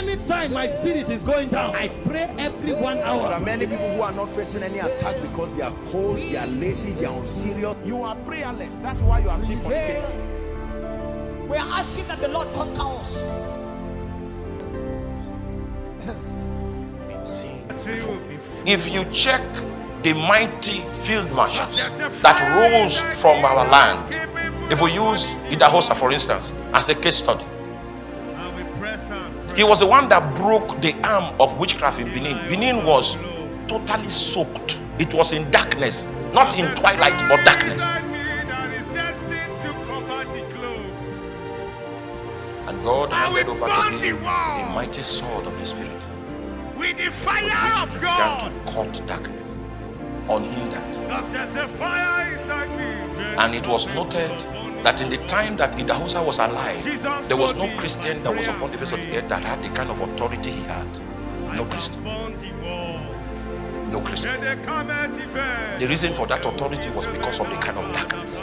anytime my spirit is going down, I pray every 1 hour. There are many people who are not facing any attack because they are cold, they are lazy, they are unserious. You are prayerless. That's why you are still fornicating. We are asking that the Lord conquer us. If you check the mighty field marshals that rose from our land, if we use Idahosa for instance as a case study, he was the one that broke the arm of witchcraft in Benin. Benin was totally soaked. It was in darkness, not in twilight but darkness. And God handed over to him a mighty sword of the Spirit, With the fire which of began God. to cut darkness unhindered. There's a fire inside me. And it was noted that in the time that Idahosa was alive, there was no Christian that was upon the face of the earth that had the kind of authority he had. No Christian. No Christian. The reason for that authority was because of the kind of darkness.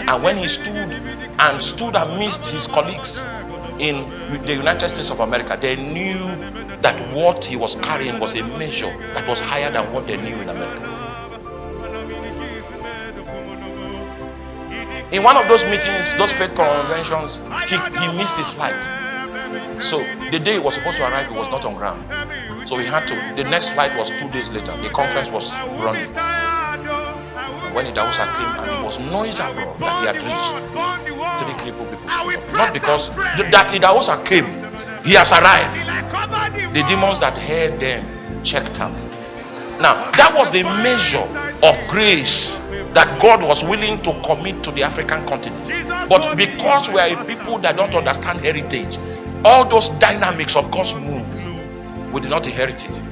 And when he stood amidst his colleagues in the United States of America, they knew that what he was carrying was a measure that was higher than what they knew in America. In one of those meetings, those faith conventions, he missed his flight. So the day he was supposed to arrive, he was not on ground. So he had to, the next flight was 2 days later. The conference was running. And when Idahosa came, and it was noise abroad that he had reached, 3 crippled people stood up. Not because that Idahosa came, he has arrived. The demons that heard them checked out. Now, that was the measure of grace that God was willing to commit to the African continent. But because we are a people that don't understand heritage, all those dynamics of God's move, we did not inherit it.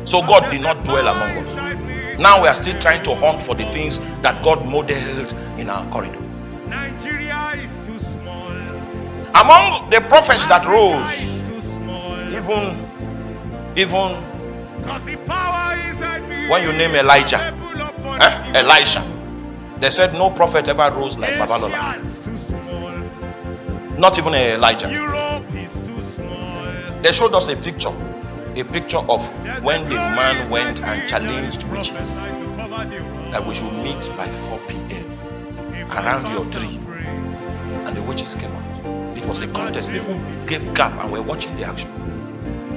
So God did not dwell among us. Now we are still trying to hunt for the things that God modeled in our corridor. Nigeria is too small. Among the prophets that rose, even The power inside me. when you name Elijah, Elisha, they said no prophet ever rose like babalola. Asia is too small. Not even Elijah. Europe is too small. They showed us a picture of when the man went and challenged witches that we should meet by 4 p.m. around your tree, and the witches came out. It was a contest. People gave gap and were watching the action.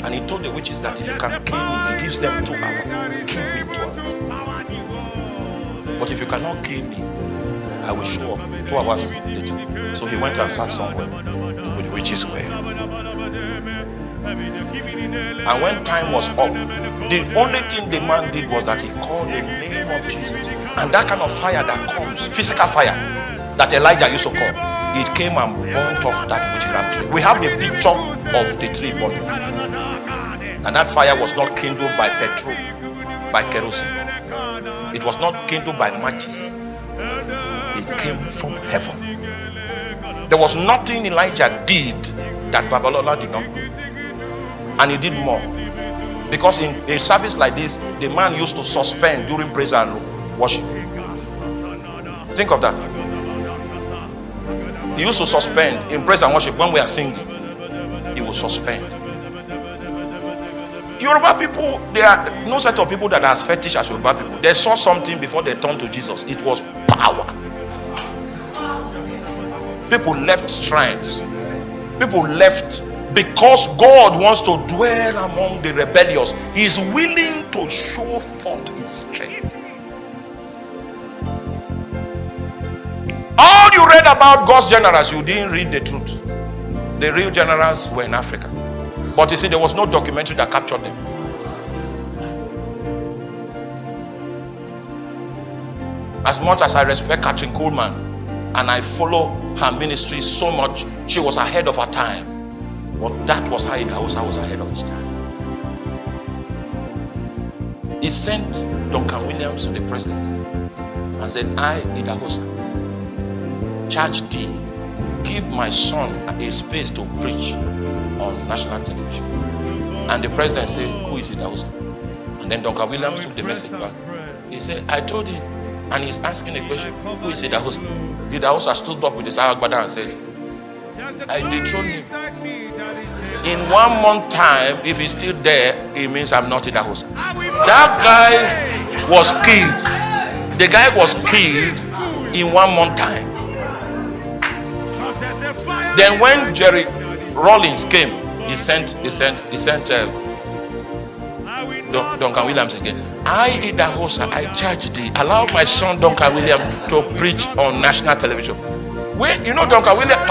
And he told the witches that if you can kill me, he gives them 2 hours. Kill me in 2 hours. But if you cannot kill me, I will show up 2 hours later. So he went and sat somewhere with the witches were. And when time was up, the only thing the man did was that he called the name of Jesus. And that kind of fire that comes, physical fire, that Elijah used to call, it came and burnt off that witchcraft tree. We have the picture of the tree burning. And that fire was not kindled by petrol, by kerosene. It was not kindled by matches. It came from heaven. There was nothing Elijah did that babalola did not do. And he did more. Because in a service like this, the man used to suspend during praise and worship. Think of that. He used to suspend in praise and worship when we are singing. He will suspend. Yoruba people, there are no set of people that are as fetish as Yoruba people. They saw something before they turned to Jesus. It was power. People left shrines. People left because God wants to dwell among the rebellious. He is willing to show forth his strength. All you read about God's generals, you didn't read the truth. The real generals were in Africa. But you see, there was no documentary that captured them. As much as I respect Catherine Kuhlman and I follow her ministry so much, she was ahead of her time. But that was how Idahosa was ahead of his time. He sent Duncan Williams to the president and said, I, Idahosa, charge thee, give my son a space to preach on national television. And the president said, who is Idahosa? And then Duncan Williams took the message back. He said, I told him. And he's asking a question, who is Idahosa? Idahosa stood up with his agbada and said, I dethrone him. In 1 month time, if he's still there, it means I'm not Idahosa. That guy was killed. The guy was killed in 1 month time. Then when Jerry Rollins came, he sent Duncan Williams again. I, Idahosa, I charge thee. Allow my son Duncan Williams to preach on national television. When you know Duncan Williams,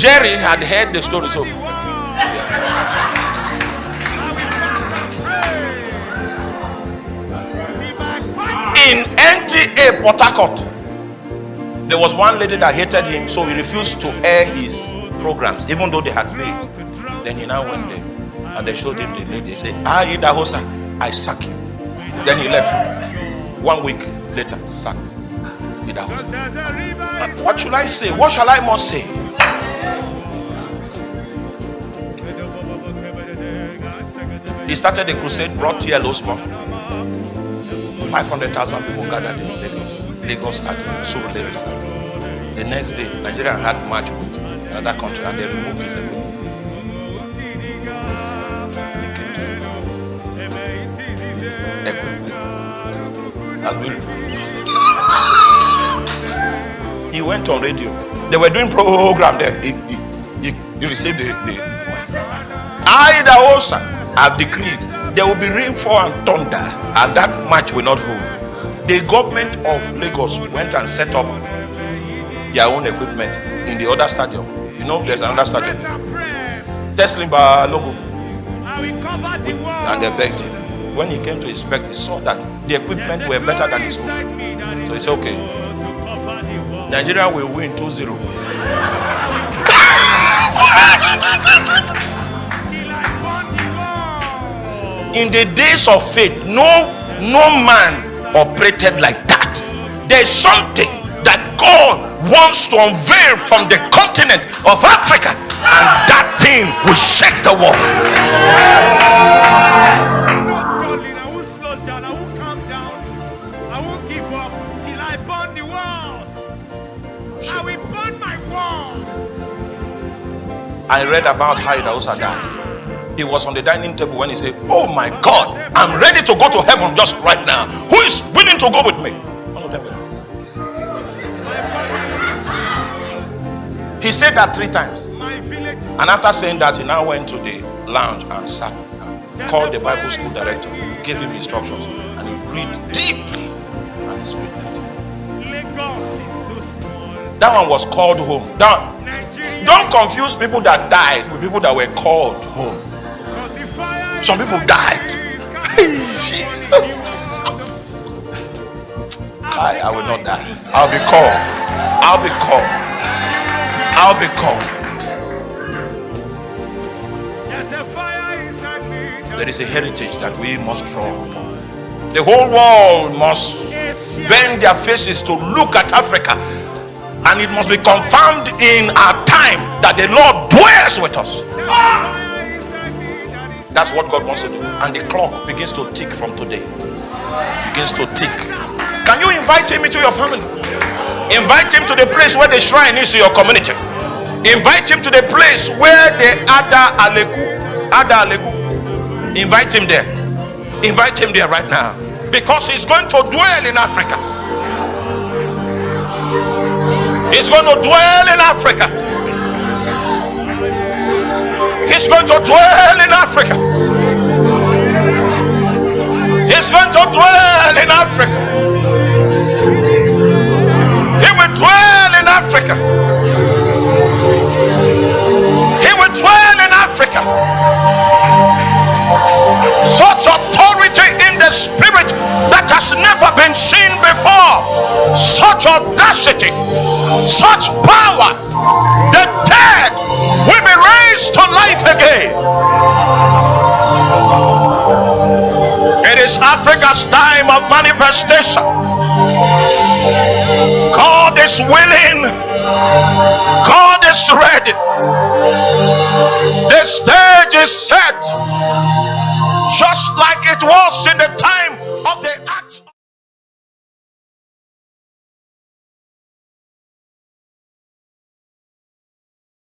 Jerry had heard the story. So in NTA Port Harcourt, there was one lady that hated him, so he refused to air his programs, even though they had paid. Then he now went there, and they showed him the lady. They said, "Ah, Idahosa, I sack you." Then he left. 1 week later, sacked Idahosa. What should I say? What shall I must say? He started a crusade, brought TLO small. 500,000 people gathered in Lagos Stadium, Surulere Stadium. The next day, Nigeria had match with another country, and they removed his equipment. He went on radio. They were doing program there. He received the I, Idahosa, have decreed there will be rainfall and thunder, and that match will not hold. The government of Lagos went and set up their own equipment in the other stadium. You know, there's another stadium. Teslimba logo. And they begged him. When he came to inspect, he saw that the equipment were better than his own. So he said, okay, Nigeria will win 2-0. In the days of faith, no man operated like that. There's something that God wants to unveil from the continent of Africa, and that thing will shake the world. I won't slow down, I won't calm down, I won't give up till I burn the world. I will burn my world. I read about how Idahosa died. He was on the dining table when he said, "Oh my God, I'm ready to go to heaven just right now. Who is willing to go with me?" All of them were. He said that 3 times. And after saying that, he now went to the lounge and sat down, called the Bible school director, gave him instructions, and he breathed deeply, and his spirit left him. That one was called home. Don't confuse people that died with people that were called home. Some people died. Jesus. I will not die. I'll be called. I'll be called. I'll be called. There is a heritage that we must draw upon. The whole world must bend their faces to look at Africa, and it must be confirmed in our time that the Lord dwells with us. That's what God wants to do. And the clock begins to tick from today. Begins to tick. Can you invite him into your family? Invite him to the place where the shrine is in your community. Invite him to the place where the Ada Aleku. Invite him there. Invite him there right now. Because he's going to dwell in Africa. He's going to dwell in Africa. He's going to dwell in Africa. He's going to dwell in Africa. He will dwell in Africa. He will dwell in Africa. Such authority in the spirit that has never been seen before. Such audacity, such power. The dead will be raised to life again. It is Africa's time of manifestation. God is willing. God is ready. The stage is set, just like it was in the time of the